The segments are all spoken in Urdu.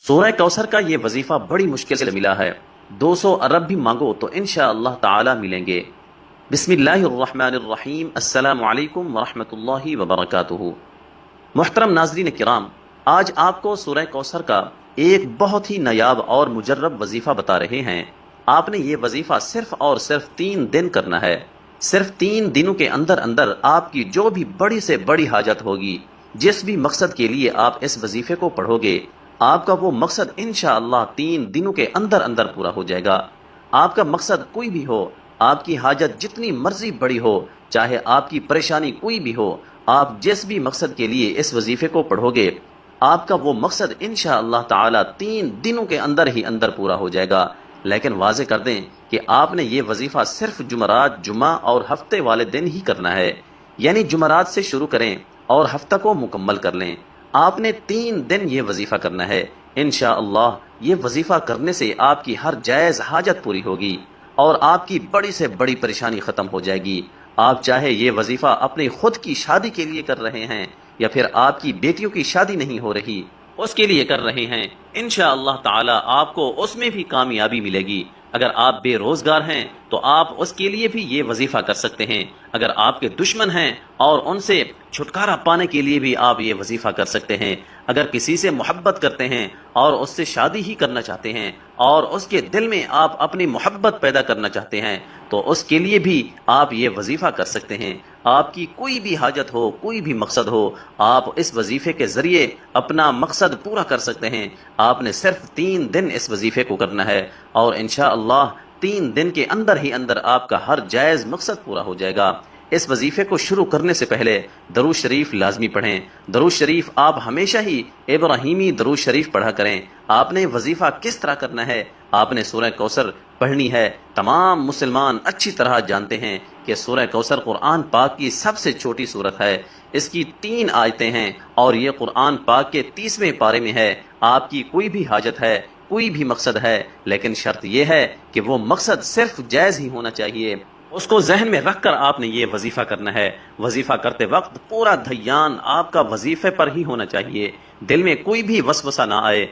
سورہ کوثر کا یہ وظیفہ بڑی مشکل سے ملا ہے۔ 200 ارب بھی مانگو تو انشاءاللہ تعالی ملیں گے۔ بسم اللہ الرحمن الرحیم۔ السلام علیکم ورحمۃ اللہ وبرکاتہ۔ محترم ناظرین کرام، آج آپ کو سورہ کوثر کا ایک بہت ہی نایاب اور مجرب وظیفہ بتا رہے ہیں۔ آپ نے یہ وظیفہ صرف اور صرف 3 دن کرنا ہے۔ صرف 3 دنوں کے اندر اندر آپ کی جو بھی بڑی سے بڑی حاجت ہوگی، جس بھی مقصد کے لیے آپ اس وظیفے کو پڑھو گے، آپ کا وہ مقصد انشاءاللہ 3 دنوں کے اندر اندر پورا ہو جائے گا۔ آپ کا مقصد کوئی بھی ہو، آپ کی حاجت جتنی مرضی بڑی ہو، چاہے آپ کی پریشانی کوئی بھی ہو، آپ جس بھی مقصد کے لیے اس وظیفے کو پڑھو گے، آپ کا وہ مقصد انشاءاللہ تعالی 3 دنوں کے اندر ہی اندر پورا ہو جائے گا۔ لیکن واضح کر دیں کہ آپ نے یہ وظیفہ صرف جمعرات، جمعہ اور ہفتے والے دن ہی کرنا ہے، یعنی جمعرات سے شروع کریں اور ہفتہ کو مکمل کر لیں۔ آپ نے 3 دن یہ وظیفہ کرنا ہے۔ انشاءاللہ یہ وظیفہ کرنے سے آپ کی ہر جائز حاجت پوری ہوگی اور آپ کی بڑی سے بڑی پریشانی ختم ہو جائے گی۔ آپ چاہے یہ وظیفہ اپنی خود کی شادی کے لیے کر رہے ہیں یا پھر آپ کی بیٹیوں کی شادی نہیں ہو رہی، اس کے لیے کر رہے ہیں، انشاءاللہ تعالی آپ کو اس میں بھی کامیابی ملے گی۔ اگر آپ بے روزگار ہیں تو آپ اس کے لیے بھی یہ وظیفہ کر سکتے ہیں۔ اگر آپ کے دشمن ہیں اور ان سے چھٹکارا پانے کے لیے بھی آپ یہ وظیفہ کر سکتے ہیں۔ اگر کسی سے محبت کرتے ہیں اور اس سے شادی ہی کرنا چاہتے ہیں اور اس کے دل میں آپ اپنی محبت پیدا کرنا چاہتے ہیں تو اس کے لیے بھی آپ یہ وظیفہ کر سکتے ہیں۔ آپ کی کوئی بھی حاجت ہو، کوئی بھی مقصد ہو، آپ اس وظیفے کے ذریعے اپنا مقصد پورا کر سکتے ہیں۔ آپ نے صرف 3 دن اس وظیفے کو کرنا ہے اور انشاءاللہ 3 دن کے اندر ہی اندر آپ کا ہر جائز مقصد پورا ہو جائے گا۔ اس وظیفے کو شروع کرنے سے پہلے درود شریف لازمی پڑھیں۔ درود شریف آپ ہمیشہ ہی ابراہیمی درود شریف پڑھا کریں۔ آپ نے وظیفہ کس طرح کرنا ہے؟ آپ نے سورہ کوثر پڑھنی ہے۔ تمام مسلمان اچھی طرح جانتے ہیں کہ سورہ کوثر قرآن پاک کی سب سے چھوٹی سورت ہے۔ اس کی 3 آیتیں ہیں اور یہ قرآن پاک کے 30ویں پارے میں ہے۔ آپ کی کوئی بھی حاجت ہے، کوئی بھی مقصد ہے، لیکن شرط یہ ہے کہ وہ مقصد صرف جائز ہی ہونا چاہیے۔ اس کو ذہن میں رکھ کر آپ نے یہ وظیفہ کرنا ہے۔ وظیفہ کرتے وقت پورا دھیان آپ کا وظیفے پر ہی ہونا چاہیے، دل میں کوئی بھی وسوسہ نہ آئے۔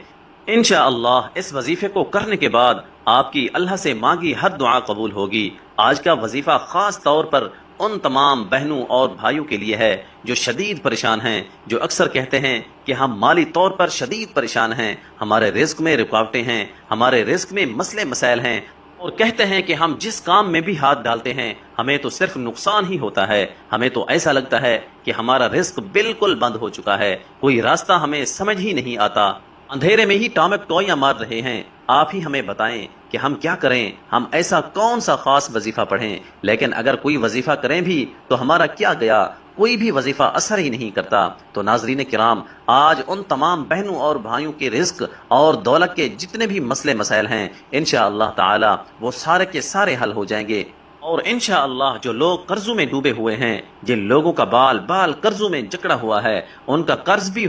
انشاءاللہ اس وظیفے کو کرنے کے بعد آپ کی اللہ سے مانگی ہر دعا قبول ہوگی۔ آج کا وظیفہ خاص طور پر ان تمام بہنوں اور بھائیوں کے لیے ہے جو شدید پریشان ہیں، جو اکثر کہتے ہیں کہ ہم مالی طور پر شدید پریشان ہیں، ہمارے رزق میں رکاوٹیں ہیں، ہمارے رزق میں مسئلے مسائل ہیں، اور کہتے ہیں کہ ہم جس کام میں بھی ہاتھ ڈالتے ہیں ہمیں تو صرف نقصان ہی ہوتا ہے، ہمیں تو ایسا لگتا ہے کہ ہمارا رزق بالکل بند ہو چکا ہے، کوئی راستہ ہمیں سمجھ ہی نہیں آتا، اندھیرے میں ہی ٹامک ٹوئیاں مار رہے ہیں۔ آپ ہی ہمیں بتائیں کہ ہم کیا کریں، ہم ایسا کون سا خاص وظیفہ پڑھیں؟ لیکن اگر کوئی وظیفہ کریں بھی تو ہمارا کیا گیا، کوئی بھی وظیفہ اثر ہی نہیں کرتا۔ تو ناظرین کرام، آج ان تمام بہنوں اور بھائیوں کے رزق اور دولت کے جتنے بھی مسئلے مسائل ہیں، انشاءاللہ تعالی وہ سارے کے سارے حل ہو جائیں گے۔ اور انشاءاللہ جو لوگ قرضوں میں ڈوبے ہوئے ہیں، جن لوگوں کا بال بال قرضوں میں جکڑا ہوا ہے، ان کا قرض بھی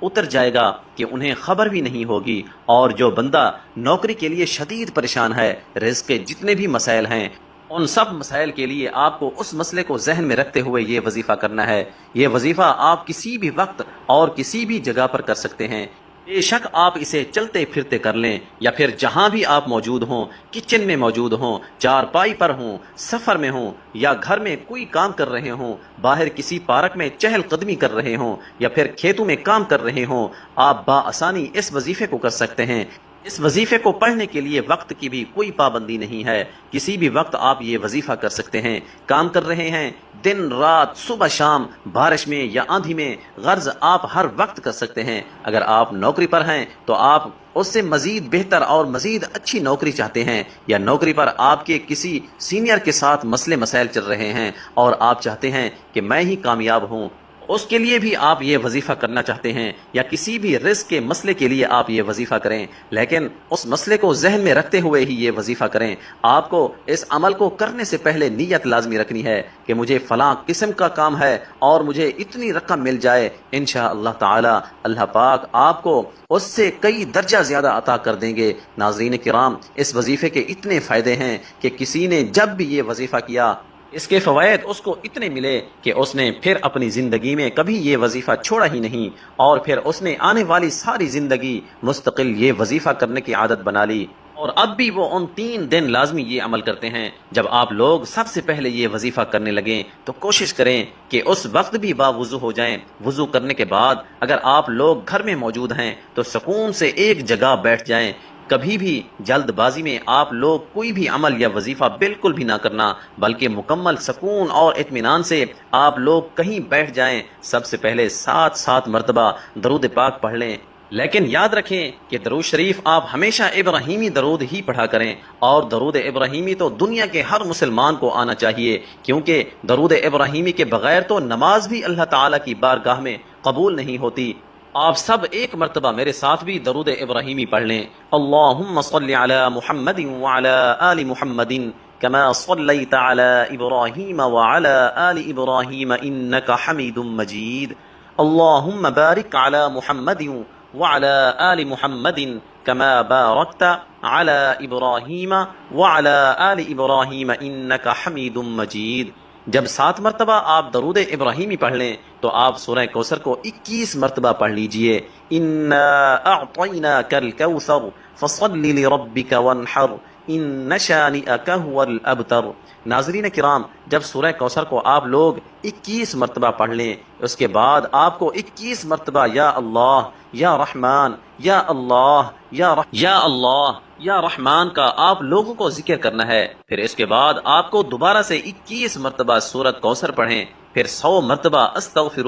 اتر جائے گا کہ انہیں خبر بھی نہیں ہوگی۔ اور جو بندہ نوکری کے لیے شدید پریشان ہے، رزق کے جتنے بھی مسائل ہیں، ان سب مسائل کے لیے آپ کو اس مسئلے کو ذہن میں رکھتے ہوئے یہ وظیفہ کرنا ہے۔ یہ وظیفہ آپ کسی بھی وقت اور کسی بھی جگہ پر کر سکتے ہیں۔ بے شک آپ اسے چلتے پھرتے کر لیں یا پھر جہاں بھی آپ موجود ہوں، کچن میں موجود ہوں، چارپائی پر ہوں، سفر میں ہوں، یا گھر میں کوئی کام کر رہے ہوں، باہر کسی پارک میں چہل قدمی کر رہے ہوں، یا پھر کھیتوں میں کام کر رہے ہوں، آپ بآسانی اس وظیفے کو کر سکتے ہیں۔ اس وظیفے کو پڑھنے کے لیے وقت کی بھی کوئی پابندی نہیں ہے، کسی بھی وقت آپ یہ وظیفہ کر سکتے ہیں۔ کام کر رہے ہیں، دن رات، صبح شام، بارش میں یا آندھی میں، غرض آپ ہر وقت کر سکتے ہیں۔ اگر آپ نوکری پر ہیں تو آپ اس سے مزید بہتر اور مزید اچھی نوکری چاہتے ہیں، یا نوکری پر آپ کے کسی سینئر کے ساتھ مسئلے مسائل چل رہے ہیں اور آپ چاہتے ہیں کہ میں ہی کامیاب ہوں، اس کے لیے بھی آپ یہ وظیفہ کرنا چاہتے ہیں، یا کسی بھی رزق کے مسئلے کے لیے آپ یہ وظیفہ کریں، لیکن اس مسئلے کو ذہن میں رکھتے ہوئے ہی یہ وظیفہ کریں۔ آپ کو اس عمل کو کرنے سے پہلے نیت لازمی رکھنی ہے کہ مجھے فلاں قسم کا کام ہے اور مجھے اتنی رقم مل جائے، انشاءاللہ تعالی اللہ پاک آپ کو اس سے کئی درجہ زیادہ عطا کر دیں گے۔ ناظرین کرام، اس وظیفے کے اتنے فائدے ہیں کہ کسی نے جب بھی یہ وظیفہ کیا اس کے فوائد اس کو اتنے ملے کہ اس نے پھر اپنی زندگی میں کبھی یہ وظیفہ چھوڑا ہی نہیں، اور پھر اس نے آنے والی ساری زندگی مستقل یہ وظیفہ کرنے کی عادت بنا لی، اور اب بھی وہ ان 3 دن لازمی یہ عمل کرتے ہیں۔ جب آپ لوگ سب سے پہلے یہ وظیفہ کرنے لگیں تو کوشش کریں کہ اس وقت بھی باوضو ہو جائیں۔ وضو کرنے کے بعد اگر آپ لوگ گھر میں موجود ہیں تو سکون سے ایک جگہ بیٹھ جائیں۔ کبھی بھی جلد بازی میں آپ لوگ کوئی بھی عمل یا وظیفہ بالکل بھی نہ کرنا، بلکہ مکمل سکون اور اطمینان سے آپ لوگ کہیں بیٹھ جائیں۔ سب سے پہلے 7 مرتبہ درود پاک پڑھ لیں، لیکن یاد رکھیں کہ درود شریف آپ ہمیشہ ابراہیمی درود ہی پڑھا کریں، اور درود ابراہیمی تو دنیا کے ہر مسلمان کو آنا چاہیے، کیونکہ درود ابراہیمی کے بغیر تو نماز بھی اللہ تعالیٰ کی بارگاہ میں قبول نہیں ہوتی۔ آپ سب ایک مرتبہ میرے ساتھ بھی درود ابراہیمی پڑھ لیں۔ اللہم صلی علی محمد وعلی آل محمد کما صلیت علی ابراہیم وعلی آل ابراہیم انک حمید مجید۔ اللہم بارک علی محمد وعلی آل محمد کما بارکت علی ابراہیم وعلی آل ابراہیم انک حمید مجید۔ جب 7 مرتبہ آپ درود ابراہیمی پڑھ لیں تو آپ سورہ کوثر کو 21 مرتبہ پڑھ لیجئے۔ انا اعطیناک الکوثر فصل لربک وانحر ان شانئک هو الابتر۔ ناظرین کرام، جب سورہ کوثر کو آپ لوگ 21 مرتبہ پڑھ لیں، اس کے بعد آپ کو 21 مرتبہ یا اللہ یا رحمان یا اللہ یا رحمان کا آپ لوگوں کو ذکر کرنا ہے۔ پھر اس کے بعد آپ کو دوبارہ سے 21 مرتبہ سورۃ کوثر پڑھیں، پھر 100 مرتبہ استغفر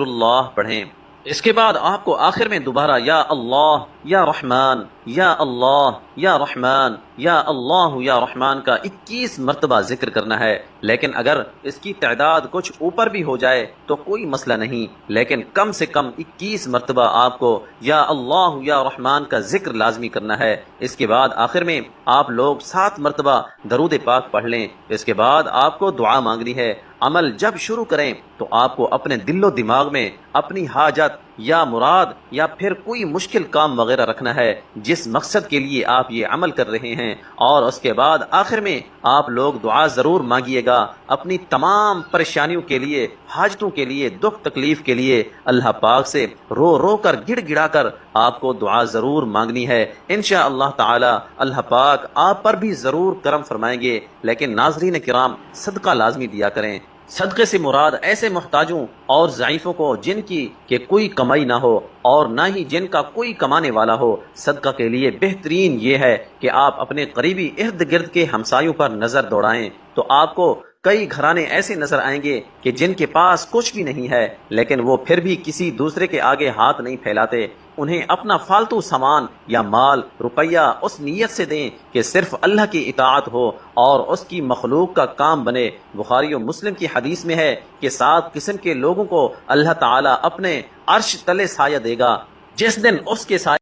اللہ پڑھیں۔ اس کے بعد آپ کو آخر میں دوبارہ یا اللہ یا رحمان یا اللہ یا رحمان یا اللہ یا رحمان کا 21 مرتبہ ذکر کرنا ہے۔ لیکن اگر اس کی تعداد کچھ اوپر بھی ہو جائے تو کوئی مسئلہ نہیں، لیکن کم سے کم 21 مرتبہ آپ کو یا اللہ یا رحمان کا ذکر لازمی کرنا ہے۔ اس کے بعد آخر میں آپ لوگ 7 مرتبہ درود پاک پڑھ لیں۔ اس کے بعد آپ کو دعا مانگنی ہے۔ عمل جب شروع کریں تو آپ کو اپنے دل و دماغ میں اپنی حاجت یا مراد یا پھر کوئی مشکل کام وغیرہ رکھنا ہے جس مقصد کے لیے آپ یہ عمل کر رہے ہیں، اور اس کے بعد آخر میں آپ لوگ دعا ضرور مانگیے گا اپنی تمام پریشانیوں کے لیے، حاجتوں کے لیے، دکھ تکلیف کے لیے۔ اللہ پاک سے رو رو کر گڑ گڑا کر آپ کو دعا ضرور مانگنی ہے۔ انشاءاللہ تعالی اللہ پاک آپ پر بھی ضرور کرم فرمائیں گے۔ لیکن ناظرین کرام، صدقہ لازمی دیا کریں۔ صدقے سے مراد ایسے محتاجوں اور ضعیفوں کو جن کی کہ کوئی کمائی نہ ہو اور نہ ہی جن کا کوئی کمانے والا ہو۔ صدقہ کے لیے بہترین یہ ہے کہ آپ اپنے قریبی ارد گرد کے ہمسایوں پر نظر دوڑائیں، تو آپ کو کئی گھرانے ایسے نظر آئیں گے کہ جن کے پاس کچھ بھی نہیں ہے، لیکن وہ پھر بھی کسی دوسرے کے آگے ہاتھ نہیں پھیلاتے۔ انہیں اپنا فالتو سامان یا مال روپیہ اس نیت سے دیں کہ صرف اللہ کی اطاعت ہو اور اس کی مخلوق کا کام بنے۔ بخاری و مسلم کی حدیث میں ہے کہ 7 قسم کے لوگوں کو اللہ تعالیٰ اپنے عرش تلے سایہ دے گا، جس دن اس کے سایہ